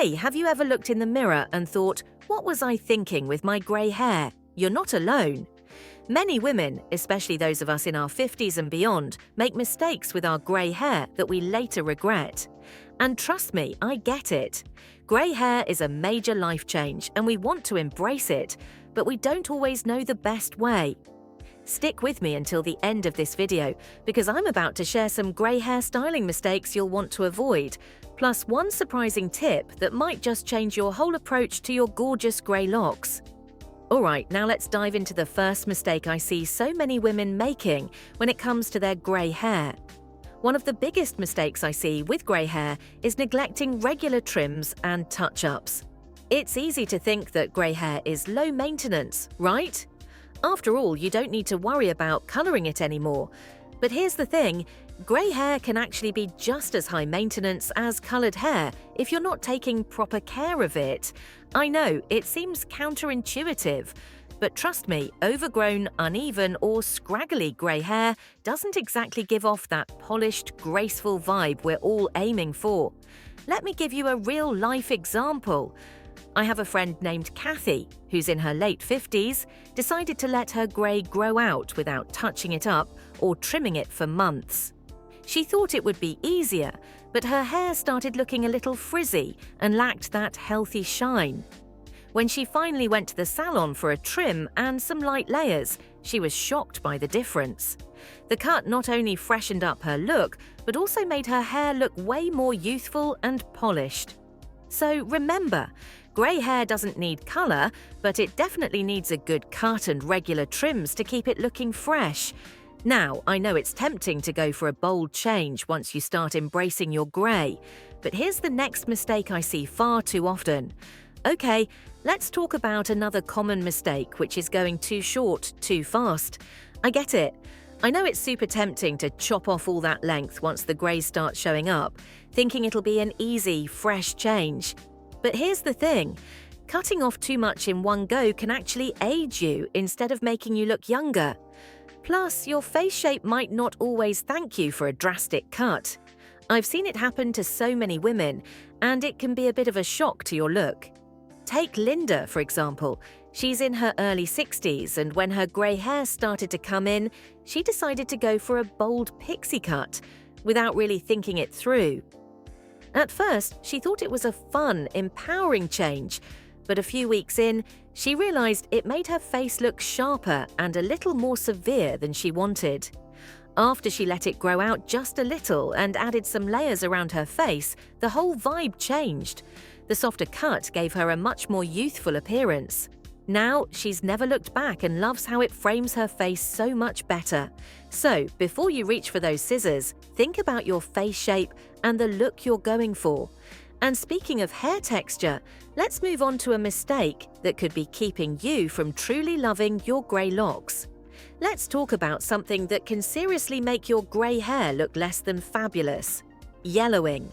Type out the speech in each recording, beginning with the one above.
Hey, have you ever looked in the mirror and thought, what was I thinking with my grey hair? You're not alone. Many women, especially those of us in our 50s and beyond, make mistakes with our grey hair that we later regret. And trust me, I get it. Grey hair is a major life change and we want to embrace it, but we don't always know the best way. Stick with me until the end of this video because I'm about to share some grey hair styling mistakes you'll want to avoid, plus one surprising tip that might just change your whole approach to your gorgeous grey locks. Alright, now let's dive into the first mistake I see so many women making when it comes to their grey hair. One of the biggest mistakes I see with grey hair is neglecting regular trims and touch-ups. It's easy to think that grey hair is low maintenance, right? After all, you don't need to worry about colouring it anymore. But here's the thing, grey hair can actually be just as high maintenance as coloured hair if you're not taking proper care of it. I know, it seems counterintuitive, but trust me, overgrown, uneven or scraggly grey hair doesn't exactly give off that polished, graceful vibe we're all aiming for. Let me give you a real-life example. I have a friend named Kathy, who's in her late 50s, decided to let her grey grow out without touching it up or trimming it for months. She thought it would be easier, but her hair started looking a little frizzy and lacked that healthy shine. When she finally went to the salon for a trim and some light layers, she was shocked by the difference. The cut not only freshened up her look, but also made her hair look way more youthful and polished. So remember, grey hair doesn't need colour, but it definitely needs a good cut and regular trims to keep it looking fresh. Now, I know it's tempting to go for a bold change once you start embracing your grey, but here's the next mistake I see far too often. Okay, let's talk about another common mistake, which is going too short too fast. I get it. I know it's super tempting to chop off all that length once the grey starts showing up, thinking it'll be an easy, fresh change. But here's the thing, cutting off too much in one go can actually age you instead of making you look younger. Plus, your face shape might not always thank you for a drastic cut. I've seen it happen to so many women, and it can be a bit of a shock to your look. Take Linda, for example. She's in her early 60s, and when her grey hair started to come in, she decided to go for a bold pixie cut, without really thinking it through. At first, she thought it was a fun, empowering change, but a few weeks in, she realised it made her face look sharper and a little more severe than she wanted. After she let it grow out just a little and added some layers around her face, the whole vibe changed. The softer cut gave her a much more youthful appearance. Now, she's never looked back and loves how it frames her face so much better. So, before you reach for those scissors, think about your face shape and the look you're going for. And speaking of hair texture, let's move on to a mistake that could be keeping you from truly loving your grey locks. Let's talk about something that can seriously make your grey hair look less than fabulous. Yellowing.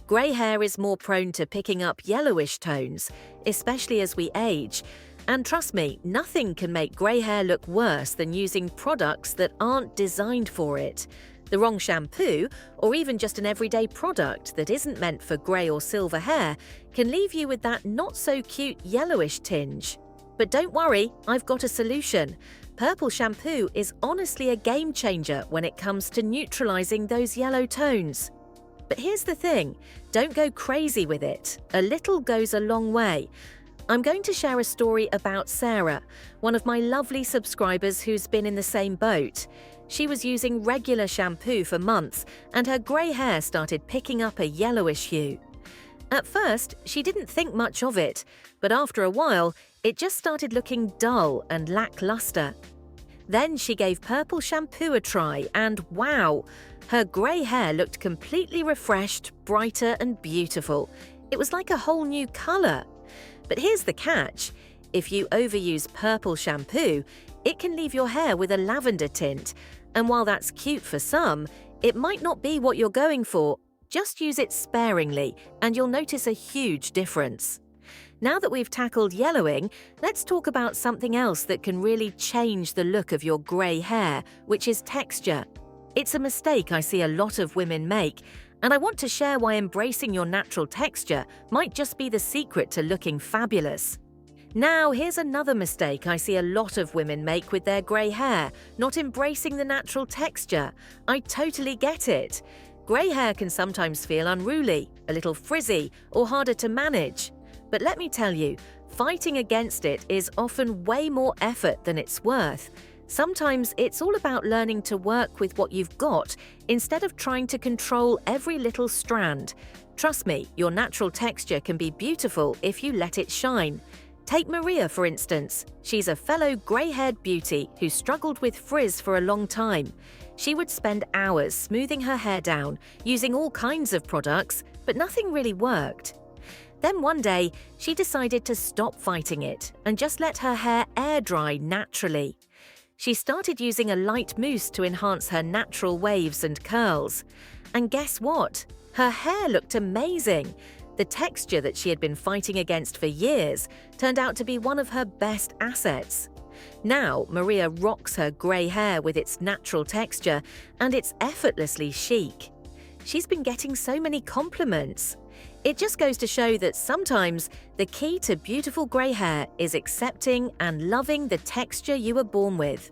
Grey hair is more prone to picking up yellowish tones, especially as we age. And trust me, nothing can make grey hair look worse than using products that aren't designed for it. The wrong shampoo, or even just an everyday product that isn't meant for grey or silver hair, can leave you with that not-so-cute yellowish tinge. But don't worry, I've got a solution. Purple shampoo is honestly a game-changer when it comes to neutralising those yellow tones. But here's the thing, don't go crazy with it. A little goes a long way. I'm going to share a story about Sarah, one of my lovely subscribers who's been in the same boat. She was using regular shampoo for months and her grey hair started picking up a yellowish hue. At first, she didn't think much of it, but after a while, it just started looking dull and lackluster. Then she gave purple shampoo a try and wow! Her grey hair looked completely refreshed, brighter and beautiful. It was like a whole new colour. But here's the catch. If you overuse purple shampoo, it can leave your hair with a lavender tint. And while that's cute for some, it might not be what you're going for. Just use it sparingly and you'll notice a huge difference. Now that we've tackled yellowing, let's talk about something else that can really change the look of your grey hair, which is texture. It's a mistake I see a lot of women make, And I want to share why embracing your natural texture might just be the secret to looking fabulous. Now, here's another mistake I see a lot of women make with their grey hair, not embracing the natural texture. I totally get it. Grey hair can sometimes feel unruly, a little frizzy, or harder to manage. But let me tell you, fighting against it is often way more effort than it's worth. Sometimes it's all about learning to work with what you've got instead of trying to control every little strand. Trust me, your natural texture can be beautiful if you let it shine. Take Maria, for instance. She's a fellow grey-haired beauty who struggled with frizz for a long time. She would spend hours smoothing her hair down, using all kinds of products, but nothing really worked. Then one day, she decided to stop fighting it and just let her hair air dry naturally. She started using a light mousse to enhance her natural waves and curls. And guess what? Her hair looked amazing. The texture that she had been fighting against for years turned out to be one of her best assets. Now, Maria rocks her grey hair with its natural texture, and it's effortlessly chic. She's been getting so many compliments. It just goes to show that sometimes the key to beautiful grey hair is accepting and loving the texture you were born with.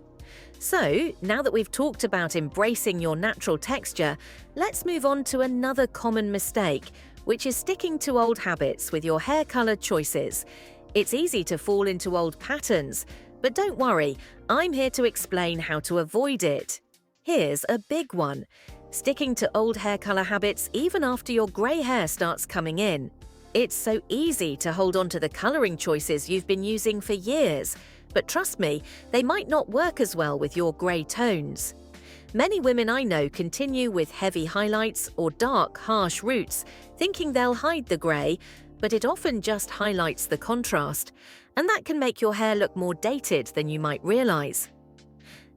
So, now that we've talked about embracing your natural texture, let's move on to another common mistake, which is sticking to old habits with your hair color choices. It's easy to fall into old patterns, but don't worry, I'm here to explain how to avoid it. Here's a big one: sticking to old hair color habits even after your grey hair starts coming in. It's so easy to hold on to the coloring choices you've been using for years, but trust me, they might not work as well with your grey tones. Many women I know continue with heavy highlights or dark, harsh roots, thinking they'll hide the grey, but it often just highlights the contrast, and that can make your hair look more dated than you might realise.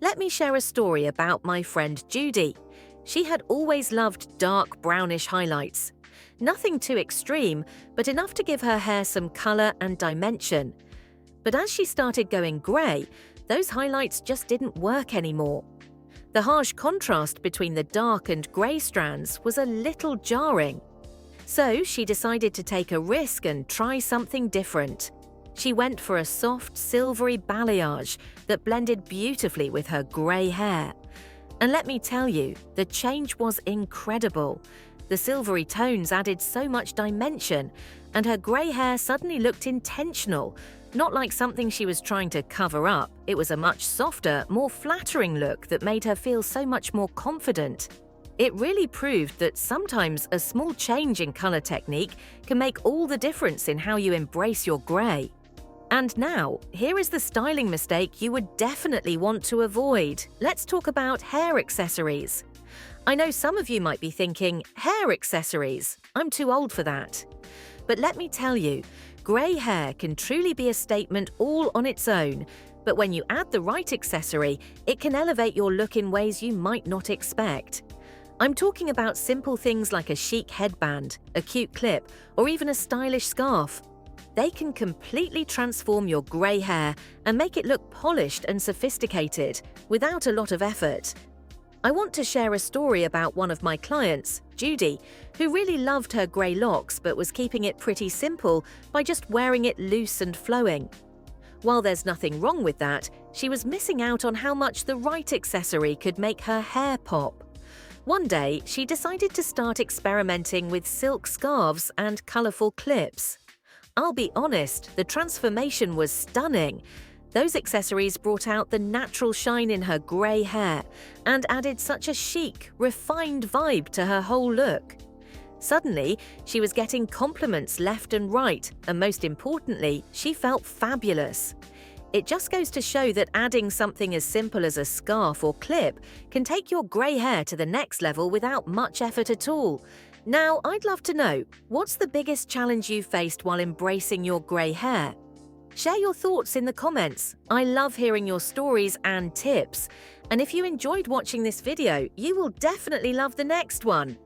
Let me share a story about my friend Judy. She had always loved dark brownish highlights. Nothing too extreme, but enough to give her hair some colour and dimension. But as she started going grey, those highlights just didn't work anymore. The harsh contrast between the dark and grey strands was a little jarring. So she decided to take a risk and try something different. She went for a soft, silvery balayage that blended beautifully with her grey hair. And let me tell you, the change was incredible. The silvery tones added so much dimension, and her grey hair suddenly looked intentional, not like something she was trying to cover up. It was a much softer, more flattering look that made her feel so much more confident. It really proved that sometimes a small change in color technique can make all the difference in how you embrace your grey. And now, here is the styling mistake you would definitely want to avoid. Let's talk about hair accessories. I know some of you might be thinking, hair accessories? I'm too old for that. But let me tell you, grey hair can truly be a statement all on its own, but when you add the right accessory, it can elevate your look in ways you might not expect. I'm talking about simple things like a chic headband, a cute clip, or even a stylish scarf. They can completely transform your grey hair and make it look polished and sophisticated without a lot of effort. I want to share a story about one of my clients, Judy, who really loved her grey locks but was keeping it pretty simple by just wearing it loose and flowing. While there's nothing wrong with that, she was missing out on how much the right accessory could make her hair pop. One day, she decided to start experimenting with silk scarves and colourful clips. I'll be honest, the transformation was stunning. Those accessories brought out the natural shine in her grey hair and added such a chic, refined vibe to her whole look. Suddenly, she was getting compliments left and right, and most importantly, she felt fabulous. It just goes to show that adding something as simple as a scarf or clip can take your grey hair to the next level without much effort at all. Now, I'd love to know, what's the biggest challenge you faced while embracing your grey hair? Share your thoughts in the comments. I love hearing your stories and tips. And if you enjoyed watching this video, you will definitely love the next one.